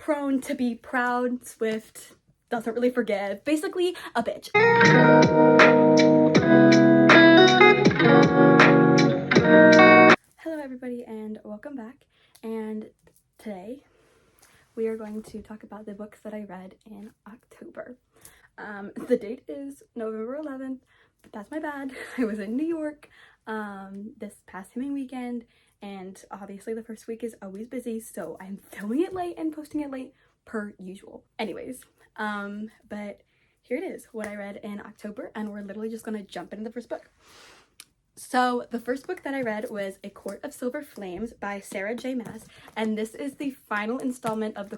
prone to be proud, swift, doesn't really forgive, basically a bitch. Hello everybody and welcome back, and today we are going to talk about the books that I read in October. The date is November 11th, but that's my bad. I was in New York this past Halloween weekend, and obviously the first week is always busy, so I'm filming it late and posting it late per usual. Anyways, but here it is, what I read in October, and we're literally just gonna jump into the first book. So the first book that I read was A Court of Silver Flames by Sarah J Maas, and this is the final installment of the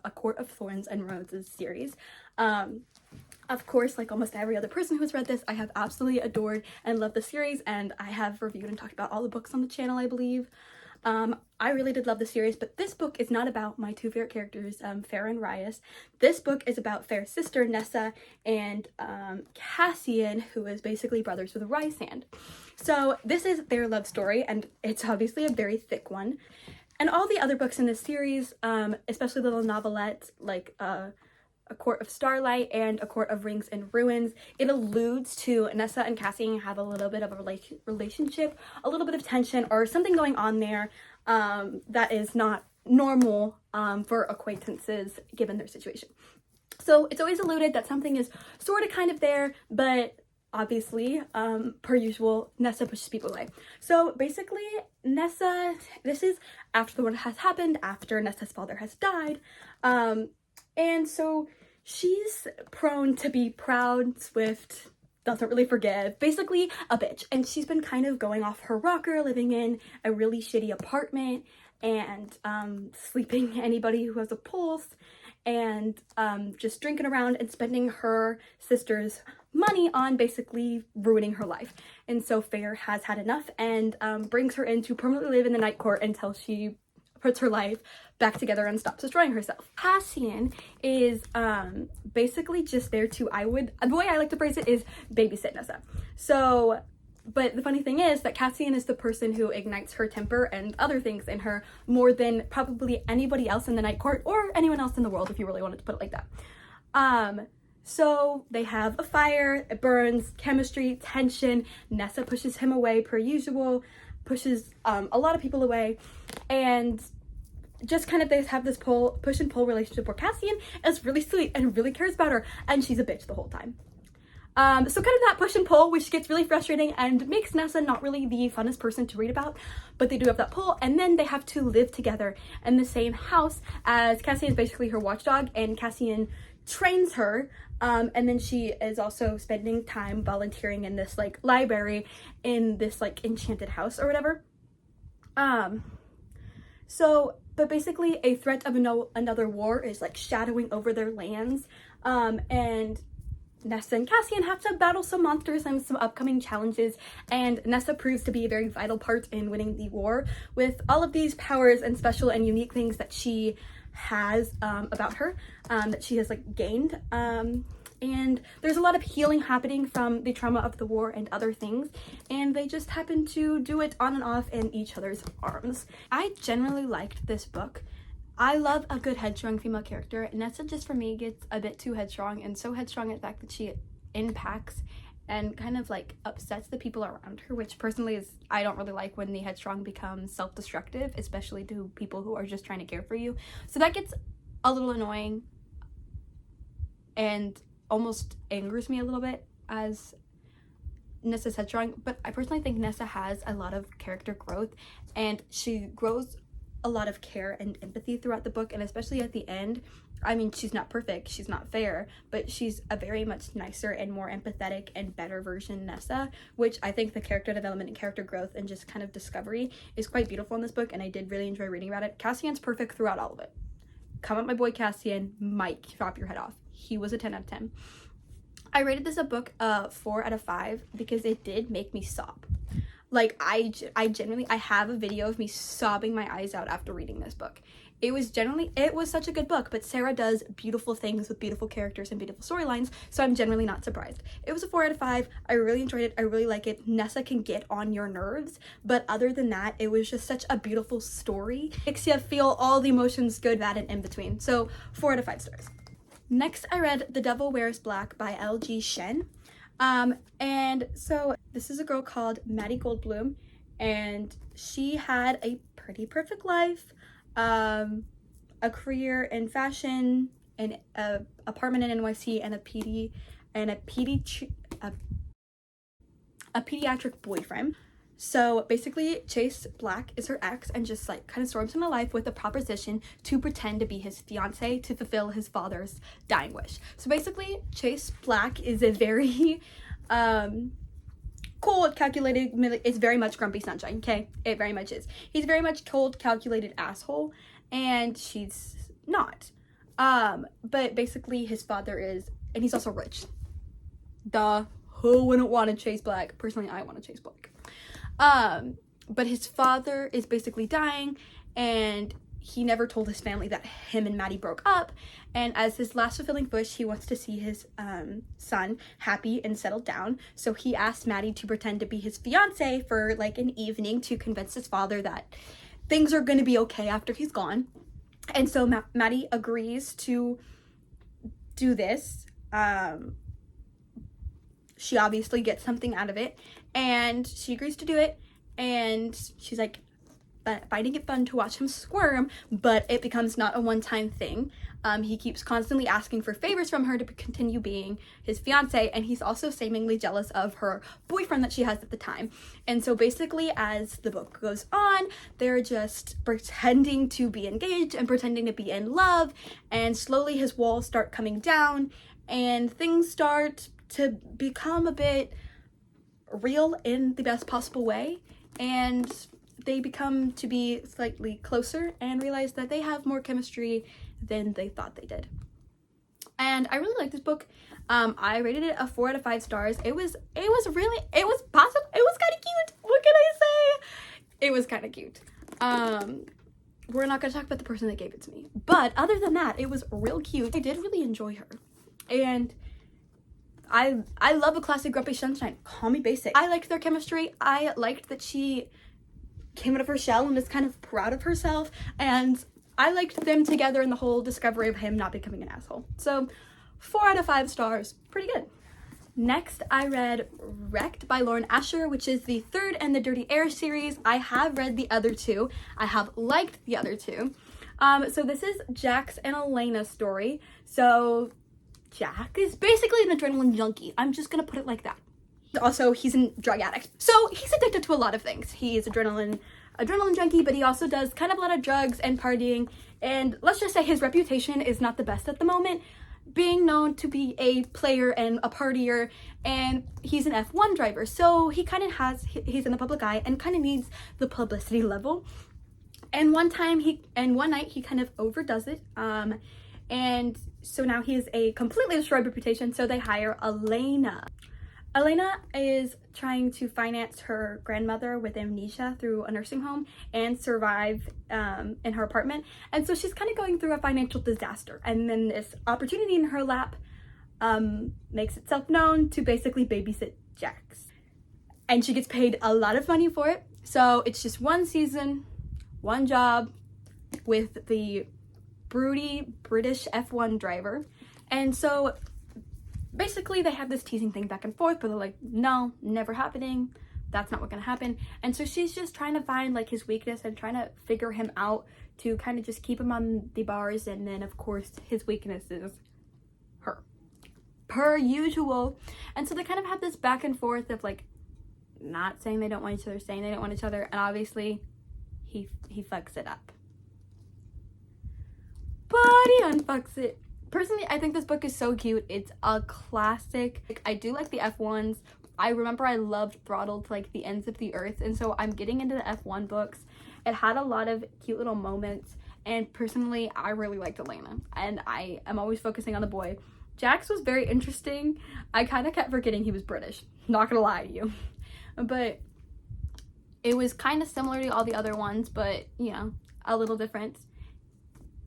A Court of Thorns and Roses series. Of course, like almost every other person who has read this, I have absolutely adored and loved the series, and I have reviewed and talked about all the books on the channel, I believe. I really did love the series, but this book is not about my two favorite characters, Feyre and Rhys. This book is about Feyre's sister, Nessa, and Cassian, who is basically brothers with Rhysand. So this is their love story, and it's obviously a very thick one. And all the other books in this series, especially the little novelettes, like A Court of Starlight and A Court of Rings and Ruins, it alludes to Nessa and Cassian have a little bit of a relationship, a little bit of tension, or something going on there that is not normal for acquaintances given their situation. So it's always alluded that something is sort of kind of there, but obviously, per usual, Nessa pushes people away. So basically, Nessa, this is after what has happened, after Nessa's father has died, and so she's prone to be proud, swift, doesn't really forgive, basically a bitch. And she's been kind of going off her rocker, living in a really shitty apartment and sleeping anybody who has a pulse, and just drinking around and spending her sister's money on basically ruining her life. And so Feyre has had enough and brings her in to permanently live in the Night Court until she puts her life back together and stops destroying herself. Cassian is basically just there to, the way I like to phrase it is babysit Nessa. So, but the funny thing is that Cassian is the person who ignites her temper and other things in her more than probably anybody else in the Night Court, or anyone else in the world if you really wanted to put it like that. So they have a fire, it burns, chemistry, tension. Nessa pushes him away per usual, pushes a lot of people away, and just kind of they have this push and pull relationship where Cassian is really sweet and really cares about her, and she's a bitch the whole time. So kind of that push and pull, which gets really frustrating and makes Nessa not really the funnest person to read about, but they do have that pull. And then they have to live together in the same house, as Cassian is basically her watchdog, and Cassian trains her, and then she is also spending time volunteering in this like library in this like enchanted house or whatever. But basically a threat of another war is like shadowing over their lands, and Nessa and Cassian have to battle some monsters and some upcoming challenges, and Nessa proves to be a very vital part in winning the war with all of these powers and special and unique things that she has about her, that she has like gained, and there's a lot of healing happening from the trauma of the war and other things, and they just happen to do it on and off in each other's arms. I generally liked this book. I love a good headstrong female character. Nessa just for me gets a bit too headstrong, and so headstrong in the fact that she impacts and kind of like upsets the people around her, which personally is, I don't really like when the headstrong becomes self-destructive, especially to people who are just trying to care for you. So that gets a little annoying and almost angers me a little bit as Nessa's headstrong. But I personally think Nessa has a lot of character growth, and she grows a lot of care and empathy throughout the book, and especially at the end. I mean, she's not perfect, she's not Feyre, but she's a very much nicer and more empathetic and better version Nessa, which I think the character development and character growth and just kind of discovery is quite beautiful in this book, and I did really enjoy reading about it. Cassian's perfect throughout all of it. Come at my boy Cassian, might chop your head off. He was a 10 out of 10. I rated this a book 4 out of 5 because it did make me sob. Like, I genuinely, I have a video of me sobbing my eyes out after reading this book. it was such a good book, but Sarah does beautiful things with beautiful characters and beautiful storylines, so I'm generally not surprised. It was a 4 out of 5. I really enjoyed it. I really like it. Nessa can get on your nerves, but other than that, it was just such a beautiful story. Makes you feel all the emotions, good, bad, and in between. So 4 out of 5 stars. Next, I read The Devil Wears Black by L.G. Shen. And so this is a girl called Maddie Goldblum, and she had a pretty perfect life. A career in fashion, and a apartment in NYC, and a pediatric boyfriend. So basically, Chase Black is her ex and just like kind of storms into life with a proposition to pretend to be his fiance to fulfill his father's dying wish. So basically, Chase Black is a very cool, calculated, it's very much Grumpy Sunshine, okay? It very much is. He's very much cold, calculated asshole, and she's not. But basically his father is, and he's also rich. Duh, who wouldn't want to Chase Black? Personally, I want to Chase Black. But his father is basically dying, and he never told his family that him and Maddie broke up, and as his last fulfilling wish, he wants to see his son happy and settled down. So he asked Maddie to pretend to be his fiance for like an evening to convince his father that things are going to be okay after he's gone. And so Maddie agrees to do this. She obviously gets something out of it, and she agrees to do it, and she's like finding it fun to watch him squirm, but it becomes not a one-time thing. He keeps constantly asking for favors from her to continue being his fiance, and he's also seemingly jealous of her boyfriend that she has at the time. And so basically, as the book goes on, they're just pretending to be engaged and pretending to be in love, and slowly his walls start coming down, and things start to become a bit real in the best possible way, and they become to be slightly closer and realize that they have more chemistry than they thought they did. And I really like this book. I rated it a 4 out of 5 stars. It was kind of cute. What can I say? It was kind of cute. We're not gonna talk about the person that gave it to me, but other than that, it was real cute. I did really enjoy her, and I love a classic Grumpy Sunshine. Call me basic. I liked their chemistry. I liked that she came out of her shell and is kind of proud of herself, and I liked them together in the whole discovery of him not becoming an asshole. So 4 out of 5 stars, pretty good. Next, I read Wrecked by Lauren Asher, which is the third in the Dirty Air series. I have read the other two. I have liked the other two. So this is Jax and Elena's story. So Jack is basically an adrenaline junkie. I'm just gonna put it like that. Also, he's a drug addict, so he's addicted to a lot of things. He's adrenaline junkie, but he also does kind of a lot of drugs and partying, and let's just say his reputation is not the best at the moment, being known to be a player and a partier, and he's an F1 driver, so he's in the public eye and kind of needs the publicity level. And one night he kind of overdoes it, and so now he has a completely destroyed reputation, so they hire Elena. Elena is trying to finance her grandmother with amnesia through a nursing home and survive in her apartment. And so she's kind of going through a financial disaster. And then this opportunity in her lap makes itself known to basically babysit Jax. And she gets paid a lot of money for it. So it's just one season, one job with the broody British F1 driver. And so basically they have this teasing thing back and forth, but they're like, no, never happening. That's not what's gonna happen. And so she's just trying to find like his weakness and trying to figure him out to kind of just keep him on the bars. And then of course his weakness is her, per usual. And so they kind of have this back and forth of like not saying they don't want each other, saying they don't want each other, and obviously he fucks it up. But he unfucks it. Personally, I think this book is so cute. It's a classic. I do like the F1s. I remember I loved Throttled to like the ends of the earth, and so I'm getting into the F1 books. It had a lot of cute little moments, and personally, I really liked Elena, and I am always focusing on the boy. Jax was very interesting. I kind of kept forgetting he was British. Not gonna lie to you. But it was kind of similar to all the other ones, but, you know, a little different.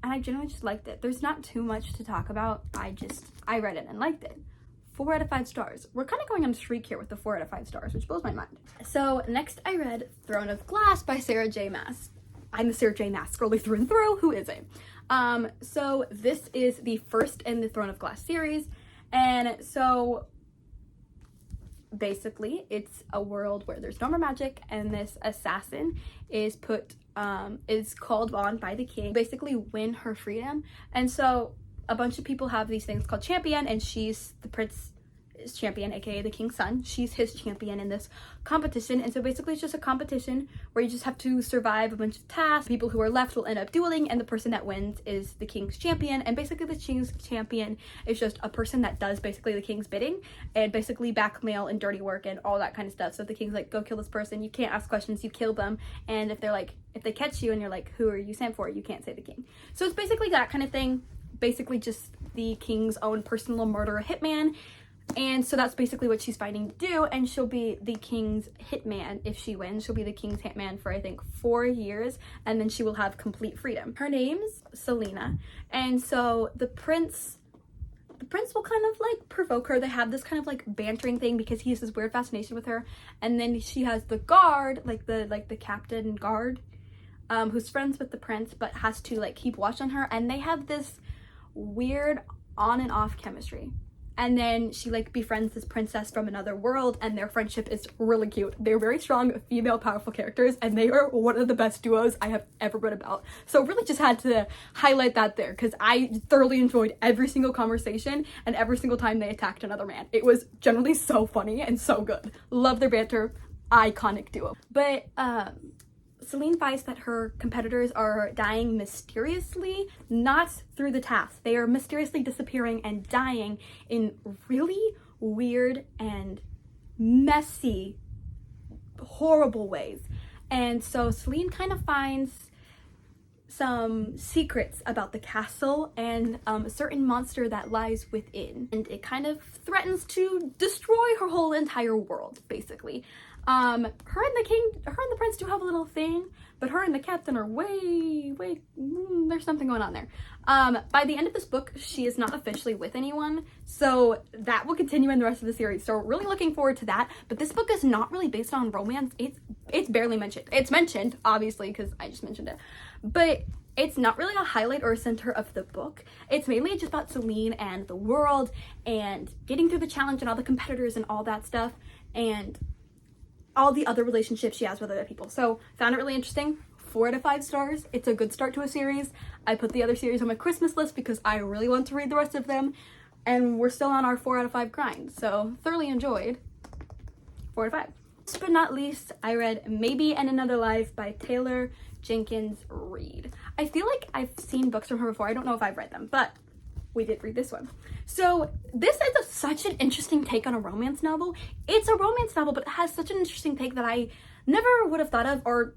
and I generally just liked it. There's not too much to talk about. I read it and liked it. 4 out of 5 stars. We're kind of going on a streak here with the 4 out of 5 stars, which blows my mind. So next I read Throne of Glass by Sarah J Maas. I'm the Sarah J Maas girly through and through. Who isn't? So this is the first in the Throne of Glass series, and so basically it's a world where there's no more magic, and this assassin is called on by the king, basically win her freedom. And so a bunch of people have these things called champion, and she's the prince's champion, aka the king's son. She's his champion in this competition. And so basically it's just a competition where you just have to survive a bunch of tasks. People who are left will end up dueling, and the person that wins is the king's champion. And basically the king's champion is just a person that does basically the king's bidding, and basically blackmail and dirty work and all that kind of stuff. So if the king's like, go kill this person, you can't ask questions, you kill them. And if they catch you and you're like, who are you sent for, you can't say the king. So it's basically that kind of thing. Basically just the king's own personal murderer hitman. And so that's basically what she's fighting to do, and she'll be the king's hitman if she wins. She'll be the king's hitman for I think 4 years, and then she will have complete freedom. Her name's Selena, and so the prince will kind of like provoke her. They have this kind of like bantering thing because he has this weird fascination with her. And then she has the guard, like the captain guard, who's friends with the prince but has to like keep watch on her, and they have this weird on and off chemistry. And then she like befriends this princess from another world, and their friendship is really cute. They're very strong female powerful characters, and they are one of the best duos I have ever read about. So really just had to highlight that there because I thoroughly enjoyed every single conversation and every single time they attacked another man. It was generally so funny and so good. Love their banter. Iconic duo. But Selene finds that her competitors are dying mysteriously, not through the task. They are mysteriously disappearing and dying in really weird and messy, horrible ways. And so Selene kind of finds some secrets about the castle and a certain monster that lies within. And it kind of threatens to destroy her whole entire world, basically. Her and the prince do have a little thing, but her and the captain are there's something going on there. By the end of this book, she is not officially with anyone, so that will continue in the rest of the series. So really looking forward to that. But this book is not really based on romance. It's barely mentioned. It's mentioned, obviously, because I just mentioned it, but it's not really a highlight or a center of the book. It's mainly just about Selene and the world and getting through the challenge and all the competitors and all that stuff, and all the other relationships she has with other people. So found it really interesting. 4 out of 5 stars. It's a good start to a series. I put the other series on my Christmas list because I really want to read the rest of them, and we're still on our 4 out of 5 grind. So thoroughly enjoyed 4 out of 5. Last but not least, I read Maybe and Another Life by Taylor Jenkins Reid. I feel like I've seen books from her before. I don't know if I've read them, but we did read this one. So this is such an interesting take on a romance novel. It's a romance novel, but it has such an interesting take that I never would have thought of, or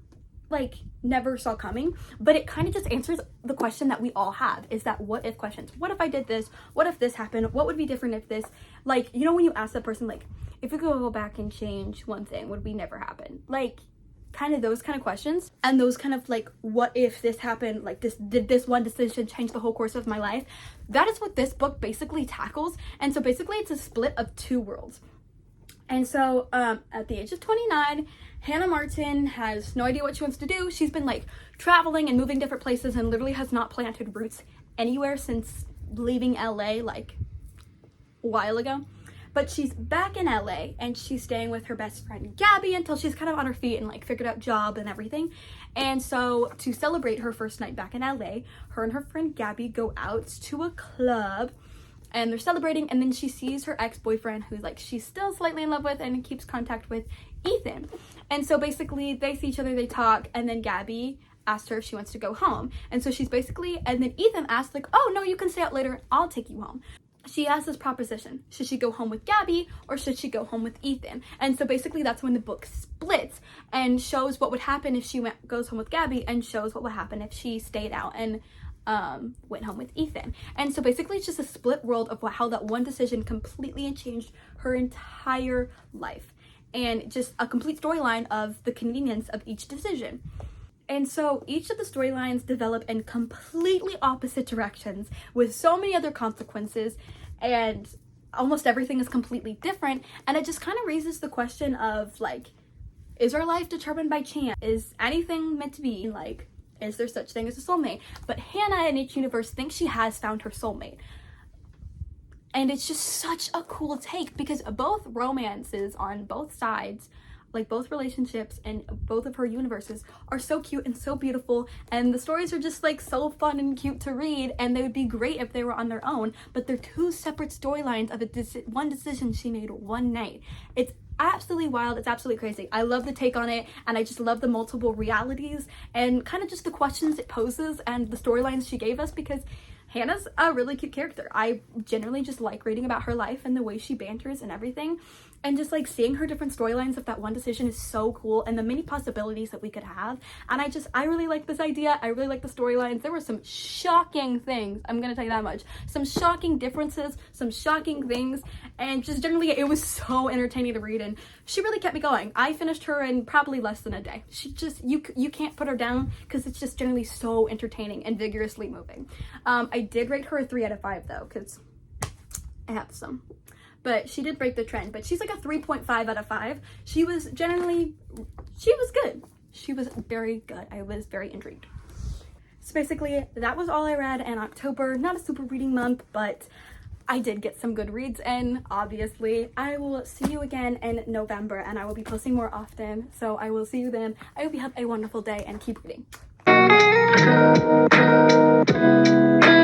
like never saw coming. But it kind of just answers the question that we all have, is that what if questions. What if I did this? What if this happened? What would be different if this, like, you know, when you ask that person, like, if we could go back and change one thing, would we never happen? Like, kind of those kind of questions, and those kind of like, what if this happened, like this, did this one decision change the whole course of my life? That is what this book basically tackles. And so basically it's a split of 2 worlds. And so at the age of 29, Hannah Martin has no idea what she wants to do. She's been like traveling and moving different places and literally has not planted roots anywhere since leaving LA like a while ago. But she's back in LA and she's staying with her best friend Gabby until she's kind of on her feet and like figured out job and everything. And so to celebrate her first night back in LA, her and her friend Gabby go out to a club and they're celebrating, and then she sees her ex-boyfriend who's like she's still slightly in love with and keeps contact with, Ethan. And so basically they see each other, they talk, and then Gabby asked her if she wants to go home. And so she's basically, and then Ethan asked like, oh no, you can stay out later, I'll take you home. She has this proposition. Should she go home with Gabby or should she go home with Ethan? And so basically that's when the book splits and shows what would happen if she goes home with Gabby, and shows what would happen if she stayed out and went home with Ethan. And so basically it's just a split world of how that one decision completely changed her entire life, and just a complete storyline of the convenience of each decision. And so each of the storylines develop in completely opposite directions with so many other consequences, and almost everything is completely different. And it just kind of raises the question of, like, is our life determined by chance? Is anything meant to be? Like, is there such thing as a soulmate? But Hannah in each universe thinks she has found her soulmate. And it's just such a cool take, because both romances on both sides, like both relationships and both of her universes, are so cute and so beautiful, and the stories are just like so fun and cute to read, and they would be great if they were on their own, but they're two separate storylines of one decision she made one night. It's absolutely wild. It's absolutely crazy. I love the take on it, and I just love the multiple realities and kind of just the questions it poses and the storylines she gave us, because Hannah's a really cute character. I generally just like reading about her life and the way she banters and everything. And just like seeing her different storylines of that one decision is so cool, and the many possibilities that we could have. And I really like this idea. I really like the storylines. There were some shocking things, I'm gonna tell you that much. Some shocking differences, some shocking things, and just generally it was so entertaining to read, and she really kept me going. I finished her in probably less than a day. She just, you can't put her down, because it's just generally so entertaining and vigorously moving. I did rate her a 3 out of 5 though, because I have some. But she did break the trend, but she's like a 3.5 out of 5. She was good. She was very good. I was very intrigued. So basically, that was all I read in October. Not a super reading month, but I did get some good reads in, obviously. I will see you again in November, and I will be posting more often. So I will see you then. I hope you have a wonderful day and keep reading.